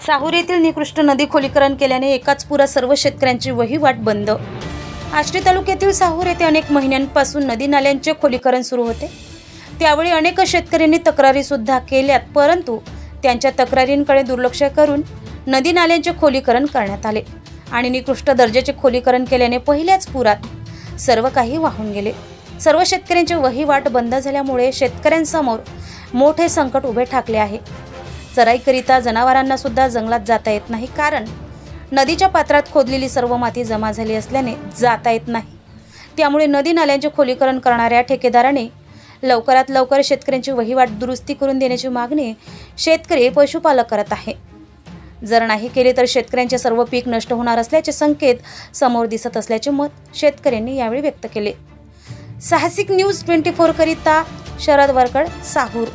साहूर येथील निकृष्ट नदी खोलीकरण केल्याने एकाच पुरात सर्व शेतकऱ्यांची वहिवाट बंद। आष्टी तालुक्यातील साहूर येथे अनेक महिन्यांपासून नदी नाल्यांचे खोलीकरण सुरू होते। त्यावेळी अनेक शेतकऱ्यांनी तक्रारी सुद्धा केल्यात, परंतु त्यांच्या तक्रारींकडे दुर्लक्ष करून नदी नाल्यांचे खोलीकरण करण्यात आले आणि निकृष्ट दर्जाचे खोलीकरण केल्याने पहिल्याच पुरात सर्व काही वाहून गेले। सर्व शेतकऱ्यांची वहिवाट बंद झाल्यामुळे शेतकऱ्यांसमोर मोठे संकट उभे ठाकले आहे। चराईकरिता जनावरांना सुद्धा जंगलात जाता येत नाही, कारण नदीच्या पात्रात खोदलेली सर्व माती जमा झाली असल्याने जाता येत नाही। त्यामुळे नदी नाल्यांचे खोलीकरण करणाऱ्या ठेकेदाराने लवकरात लवकर शेतकऱ्यांची वहिवाट दुरुस्ती करून देण्याची मागणी शेतकरी पशुपालक करत आहे। जर नाही केले तर शेतकऱ्यांचे सर्व पीक नष्ट होणार असल्याचे संकेत समोर दिसत असल्याचे मत शेतकऱ्यांनी यावेळी व्यक्त केले। साहसिक न्यूज 24 करिता शरद वरकड, साहूर।